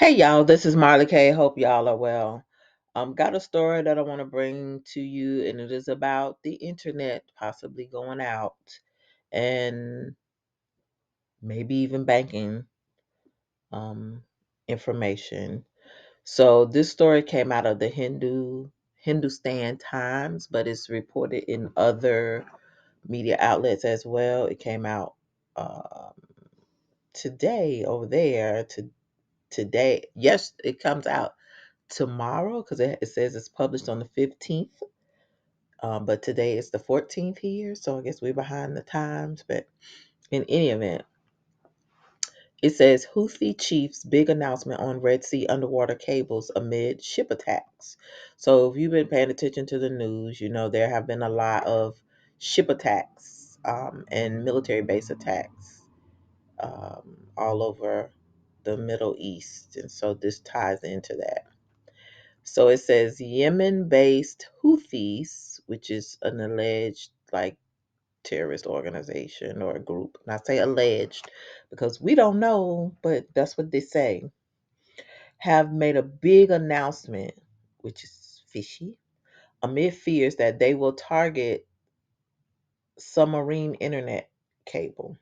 Hey y'all, this is Marley K. Hope y'all are well. Got a story that I want to bring to you, and it is about the internet possibly going out and maybe even banking um, information. So this story came out of the Hindustan Times, but it's reported in other media outlets as well. It came out um, today over there. Today, yes, it comes out tomorrow because it says it's published on the 15th. But today is the 14th here, so I guess we're behind the times. But in any event, it says Houthi chief's big announcement on Red Sea underwater cables amid ship attacks. So if you've been paying attention to the news, you know there have been a lot of ship attacks and military base attacks all over the Middle East. And so this ties into that. So it says Yemen based Houthis, which is an alleged like terrorist organization or a group. And I say alleged because we don't know, but that's what they say, have made a big announcement, which is fishy, amid fears that they will target submarine internet cable.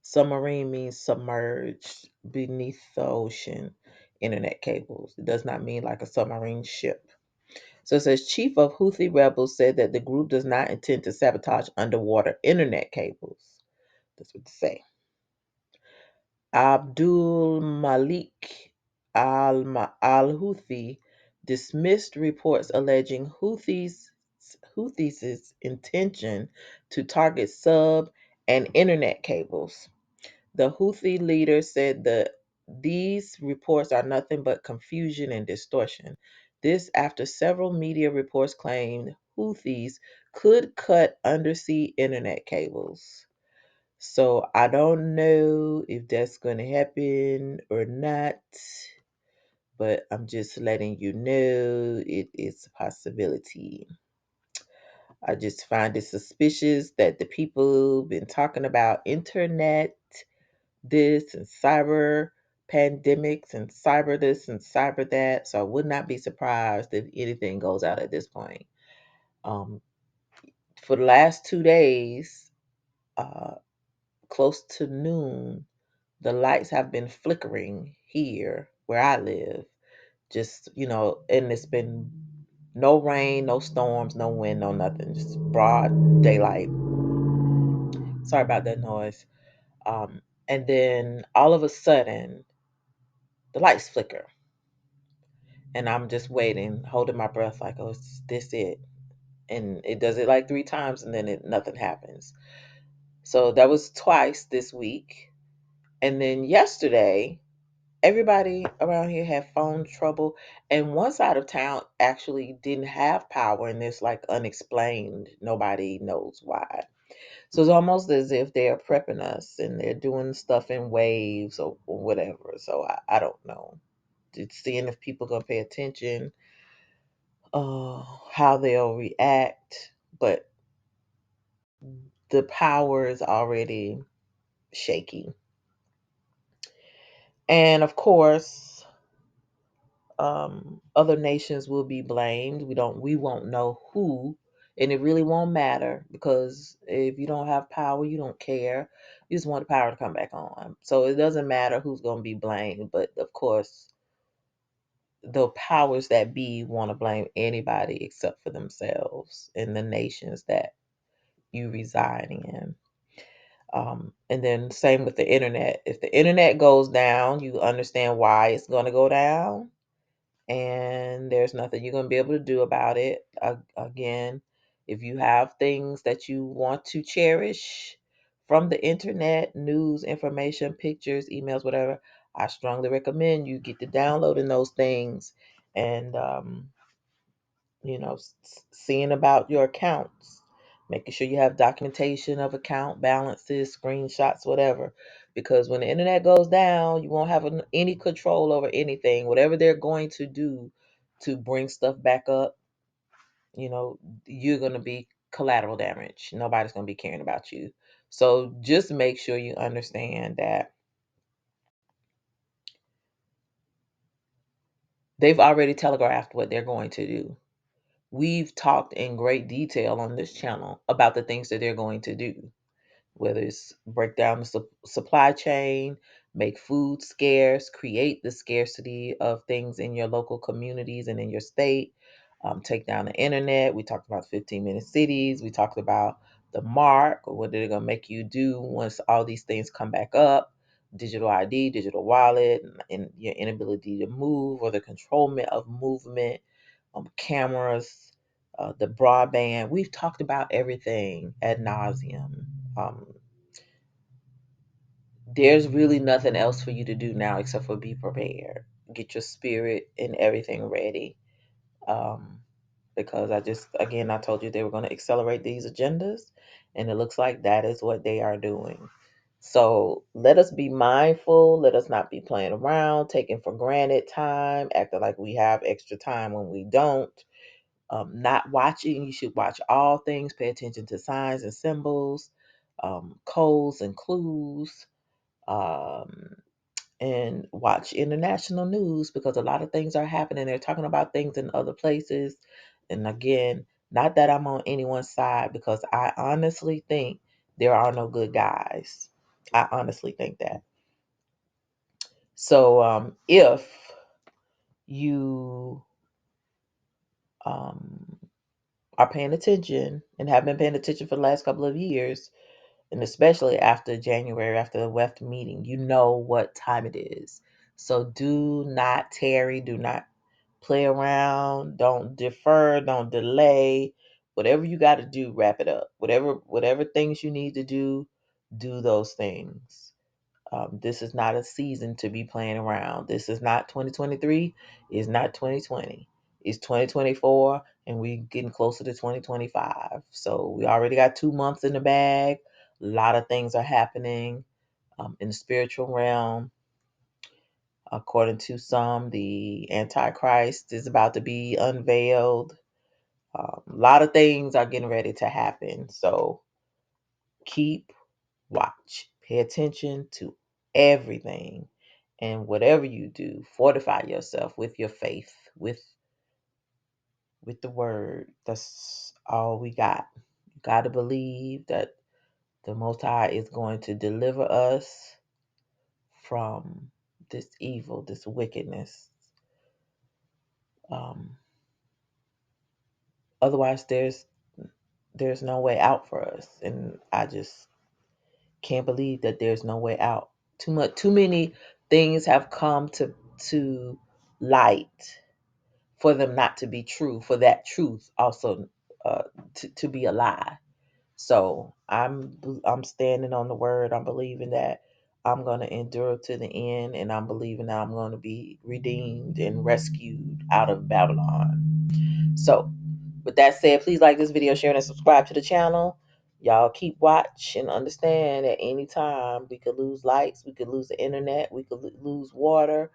Submarine means submerged beneath the ocean internet cables. It does not mean like a submarine ship. So it says chief of Houthi rebels said that the group does not intend to sabotage underwater internet cables. That's what they say. Abdul Malik al Houthi dismissed reports alleging Houthis' intention to target sub and internet cables. The Houthi leader said that these reports are nothing but confusion and distortion. This after several media reports claimed Houthis could cut undersea internet cables. So I don't know if that's going to happen or not, but I'm just letting you know it is a possibility. I just find it suspicious that the people been talking about internet this and cyber pandemics and cyber this and cyber that. So I would not be surprised if anything goes out at this point. Um, for the last 2 days, uh, close to noon, the lights have been flickering here where I live. Just, and it's been no rain, no storms, no wind, no nothing. Just broad daylight. Sorry about that noise. And then all of a sudden, the lights flicker and I'm just waiting, holding my breath, like, oh, is this it? And it does it like 3 times, and then nothing happens. So that was twice this week, and then yesterday, everybody around here had phone trouble, and one side of town actually didn't have power, and it's like unexplained. Nobody knows why. So it's almost as if they're prepping us and they're doing stuff in waves or whatever. So I don't know. It's seeing if people gonna pay attention how they'll react, but the power is already shaky. And of course, other nations will be blamed. We won't know who, and it really won't matter because if you don't have power, you don't care. You just want the power to come back on. So it doesn't matter who's going to be blamed, but of course, the powers that be want to blame anybody except for themselves and the nations that you reside in. And then same with the internet. If the internet goes down, you understand why it's going to go down, and there's nothing you're going to be able to do about it. Again, if you have things that you want to cherish from the internet, news, information, pictures, emails, whatever, I strongly recommend you get to downloading those things and seeing about your accounts, making sure you have documentation of account balances, screenshots, whatever. Because when the internet goes down, you won't have any control over anything. Whatever they're going to do to bring stuff back up, you know, you're going to be collateral damage. Nobody's going to be caring about you. So just make sure you understand that They've already telegraphed what they're going to do. We've talked in great detail on this channel about the things that they're going to do, whether it's break down the supply chain, make food scarce, create the scarcity of things in your local communities and in your state, take down the internet. We talked about 15-minute cities. We talked about the mark, or what they're going to make you do once all these things come back up, digital ID, digital wallet, and your inability to move or the controlment of movement, cameras, the broadband. We've talked about everything ad nauseum. There's really nothing else for you to do now except for be prepared. Get your spirit and everything ready. Um, because I told you they were going to accelerate these agendas, and it looks like that is what they are doing. So let us be mindful. Let us not be playing around, taking for granted time, acting like we have extra time when we don't. Not watching, you should watch all things, pay attention to signs and symbols, codes and clues. Um, and watch international news because a lot of things are happening. They're talking about things in other places. And again, not that I'm on anyone's side because I honestly think there are no good guys. I honestly think that. So if you um, are paying attention and have been paying attention for the last couple of years, and especially after January, after the WEF meeting, you know what time it is. So do not tarry, do not play around, don't defer, don't delay. Whatever you got to do, wrap it up. Whatever things you need to do those things. This is not a season to be playing around. This is not 2023. It's not 2020. It's 2024, and we're getting closer to 2025. So we already got 2 months in the bag. A lot of things are happening in the spiritual realm. According to some, the Antichrist is about to be unveiled. A lot of things are getting ready to happen. So keep watch. Pay attention to everything. And whatever you do, fortify yourself with your faith, with the word. That's all we got. You got to believe that the Most High is going to deliver us from this evil, this wickedness. Um, Otherwise, there's no way out for us, and I just can't believe that there's no way out. Too many things have come to light for them not to be true, for that truth also uh, to be a lie. So I'm standing on the word. I'm believing that I'm going to endure to the end, and I'm believing that I'm going to be redeemed and rescued out of Babylon. So with that said, please like this video, share, and subscribe to the channel. Y'all keep watch and understand at any time we could lose lights, we could lose the internet, we could lose water,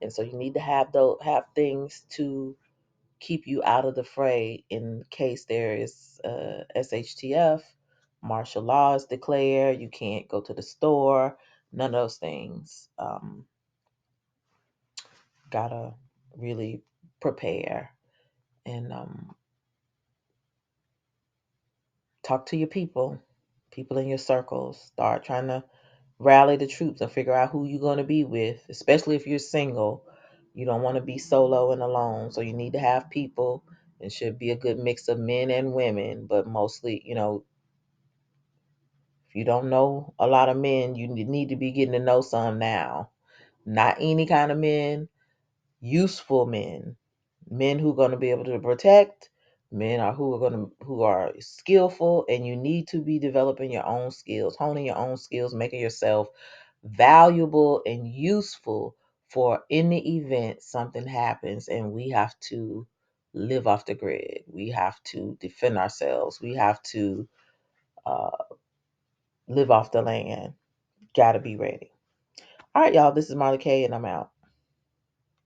and so you need to have things to keep you out of the fray in case there is SHTF, martial law is declared, you can't go to the store, none of those things. Gotta really prepare and talk to your people in your circles. Start trying to rally the troops and figure out who you're going to be with, especially if you're single. You don't want to be solo and alone. So you need to have people. It should be a good mix of men and women, but mostly, if you don't know a lot of men, you need to be getting to know some now. Not any kind of men, useful men, men who are going to be able to protect, men are who are skillful, and you need to be developing your own skills, honing your own skills, making yourself valuable and useful for in the event something happens and we have to live off the grid. We have to defend ourselves. We have to uh, live off the land. Gotta be ready. All right, y'all. This is Marla K, and I'm out.